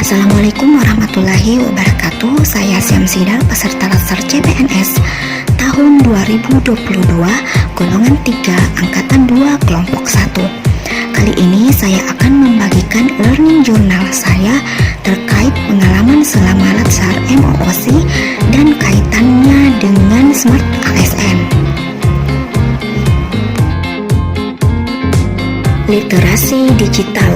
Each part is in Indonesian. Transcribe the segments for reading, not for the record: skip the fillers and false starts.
Assalamualaikum warahmatullahi wabarakatuh. Saya Syamsidah, peserta Latsar CPNS tahun 2022, golongan 3, angkatan 2, kelompok 1. Kali ini saya akan membagikan learning journal saya terkait pengalaman selama Latsar MOOC dan kaitannya dengan Smart ASN. Literasi digital.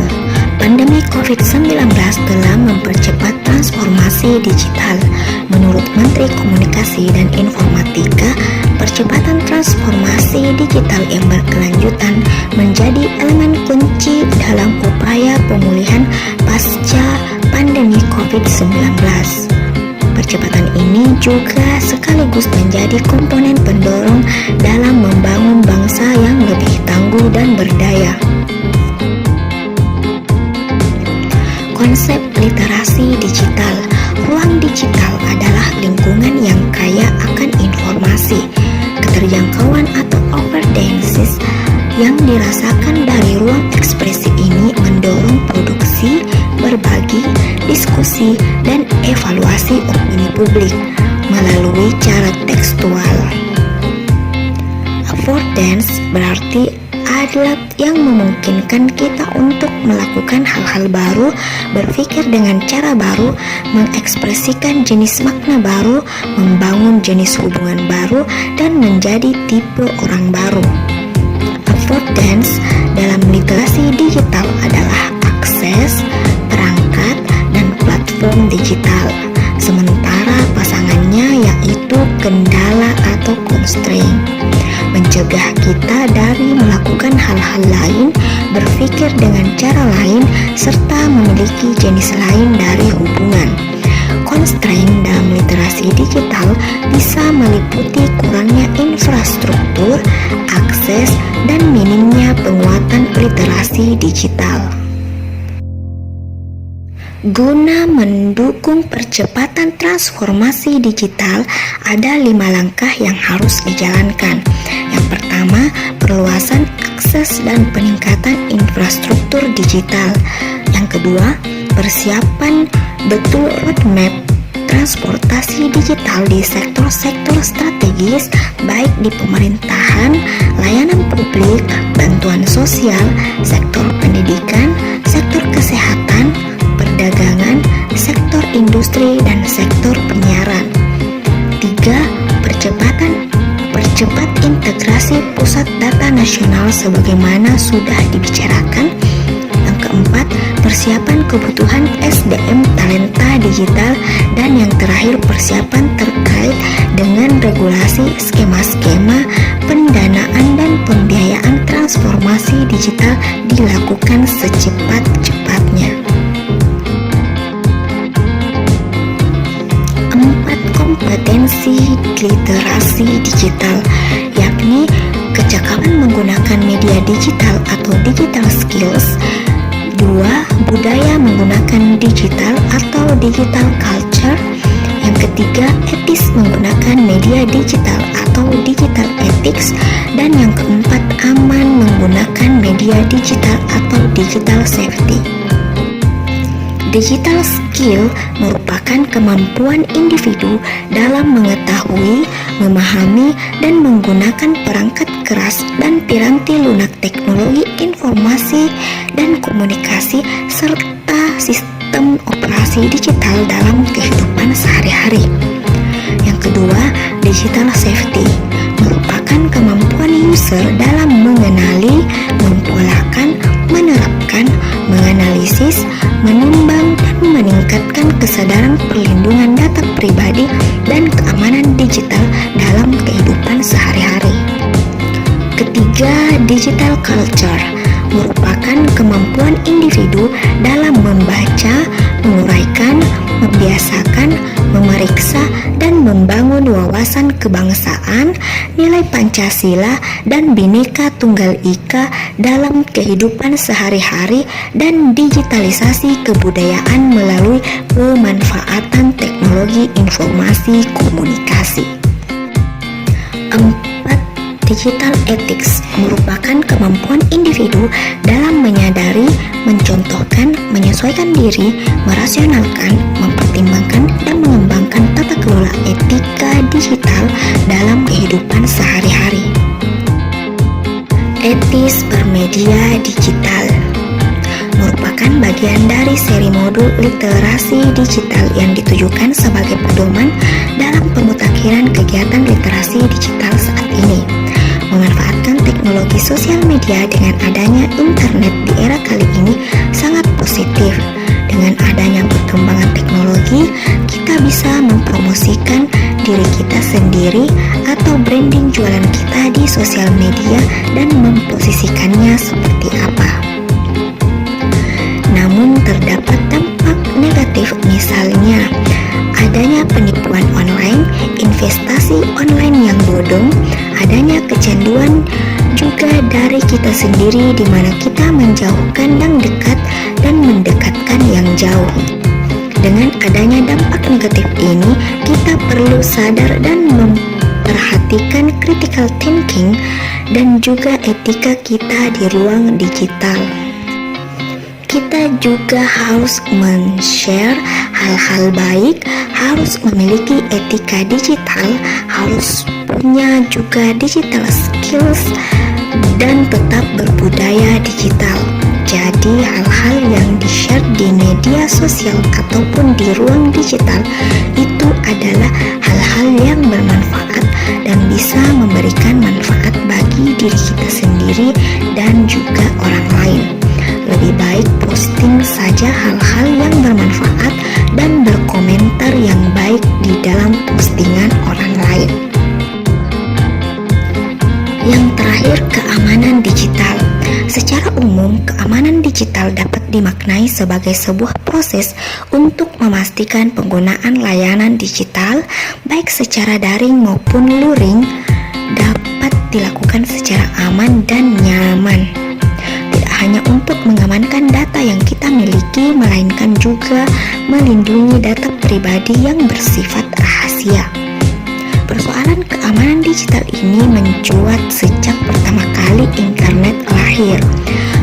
Pandemi COVID-19 telah mempercepat transformasi digital. Menurut Menteri Komunikasi dan Informatika, percepatan transformasi digital yang berkelanjutan menjadi elemen kunci dalam upaya pemulihan pasca pandemi COVID-19. Percepatan ini juga sekaligus menjadi komponen pendorong dalam membangun bangsa yang lebih tangguh dan berdaya. Konsep literasi digital. Ruang digital adalah lingkungan yang kaya akan informasi. Keterjangkauan atau overdensitas yang dirasakan dari ruang ekspresi ini mendorong produksi, berbagi, diskusi, dan evaluasi opini publik melalui cara tekstual. Affordance berarti adalah yang memungkinkan kita untuk melakukan hal-hal baru, berpikir dengan cara baru, mengekspresikan jenis makna baru, membangun jenis hubungan baru, dan menjadi tipe orang baru. Affordance dalam literasi digital adalah akses, perangkat, dan platform digital. Sementara pasangannya yaitu kendala atau constraint, mencegah kita dari melakukan hal-hal lain, berpikir dengan cara lain, serta memiliki jenis lain dari hubungan. Constraint dalam literasi digital bisa meliputi kurangnya infrastruktur, akses, dan minimnya penguatan literasi digital. Guna mendukung percepatan transformasi digital, ada 5 langkah yang harus dijalankan. Yang pertama, perluasan akses dan peningkatan infrastruktur digital. Yang kedua, persiapan betul roadmap transportasi digital di sektor-sektor strategis, baik di pemerintahan, layanan publik, bantuan sosial, sektor pendidikan, sektor kesehatan, perdagangan, sektor industri, dan sektor penyiaran. 3. Percepat integrasi pusat data nasional sebagaimana sudah dibicarakan. Yang keempat, persiapan kebutuhan SDM talenta digital. Dan yang terakhir, persiapan terkait dengan regulasi, skema-skema, pendanaan, dan pembiayaan transformasi digital dilakukan secepat-cepatnya. Kompetensi literasi digital, yakni kecakapan menggunakan media digital atau digital skills. 2. Budaya menggunakan digital atau digital culture. Yang ketiga, etis menggunakan media digital atau digital ethics. Dan yang keempat, aman menggunakan media digital atau digital safety. Digital skill merupakan kemampuan individu dalam mengetahui, memahami, dan menggunakan perangkat keras dan piranti lunak teknologi informasi dan komunikasi serta sistem operasi digital dalam kehidupan sehari-hari. Yang kedua, digital safety merupakan kemampuan user dalam mengenali, mempolakan, menerapkan, menganalisis, menimbang, dan meningkatkan kesadaran perlindungan data pribadi dan keamanan digital dalam kehidupan sehari-hari. Ketiga, digital culture merupakan kemampuan individu dalam membaca, menguraikan, membiasakan, memeriksa, dan membangun wawasan kebangsaan, nilai Pancasila, dan Bhinneka Tunggal Ika dalam kehidupan sehari-hari, dan digitalisasi kebudayaan melalui pemanfaatan teknologi informasi komunikasi. 4. Digital ethics merupakan kemampuan individu dalam menyadari, mencontohkan, menyesuaikan diri, merasionalkan, mempertimbangkan, dan mengembangkan tata kelola etika digital dalam kehidupan sehari-hari. Etis bermedia digital merupakan bagian dari seri modul literasi digital yang ditujukan sebagai pedoman dalam pemutakhiran kegiatan literasi digital saat ini. Memanfaatkan teknologi sosial media dengan adanya internet di era kali ini sangat positif. Dengan adanya perkembangan teknologi, kita bisa mempromosikan diri kita sendiri atau branding jualan kita di sosial media dan memposisikannya seperti apa. Namun terdapat dampak negatif, misalnya adanya penipuan online, investasi online yang bodong, adanya kecanduan juga dari kita sendiri di mana kita menjauhkan yang dekat dan mendekatkan yang jauh. Dengan adanya dampak negatif ini, kita perlu sadar dan memperhatikan critical thinking dan juga etika kita di ruang digital. Kita juga harus men-share hal-hal baik, harus memiliki etika digital, harus punya juga digital skills, dan tetap berbudaya digital. Jadi hal-hal yang di-share di media sosial ataupun di ruang digital itu adalah hal-hal yang bermanfaat dan bisa memberikan manfaat bagi diri kita sendiri dan juga orang lain. Lebih baik posting saja hal-hal yang bermanfaat dan berkomentar yang baik di dalam postingan orang lain. Yang terakhir, keamanan digital. Secara umum, keamanan digital dapat dimaknai sebagai sebuah proses untuk memastikan penggunaan layanan digital, baik secara daring maupun luring, dapat dilakukan secara aman dan nyaman. Tidak hanya untuk mengamankan data yang kita miliki, melainkan juga melindungi data pribadi yang bersifat rahasia. Persoalan keamanan digital ini mencuat sejak pertama kali internet lahir.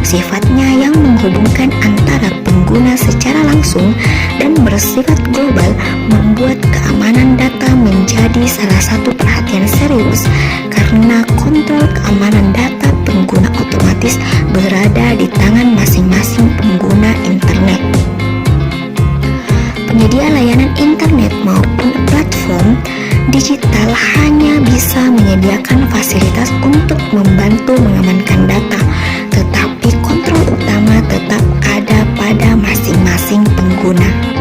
Sifatnya yang menghubungkan antara pengguna secara langsung dan bersifat global membuat keamanan data menjadi salah satu perhatian serius karena kontrol keamanan data pengguna otomatis berada di tangan masing-masing pengguna internet. Penyedia layanan internet maupun platform digital hanya bisa menyediakan fasilitas untuk membantu mengamankan data, tetapi kontrol utama tetap ada pada masing-masing pengguna.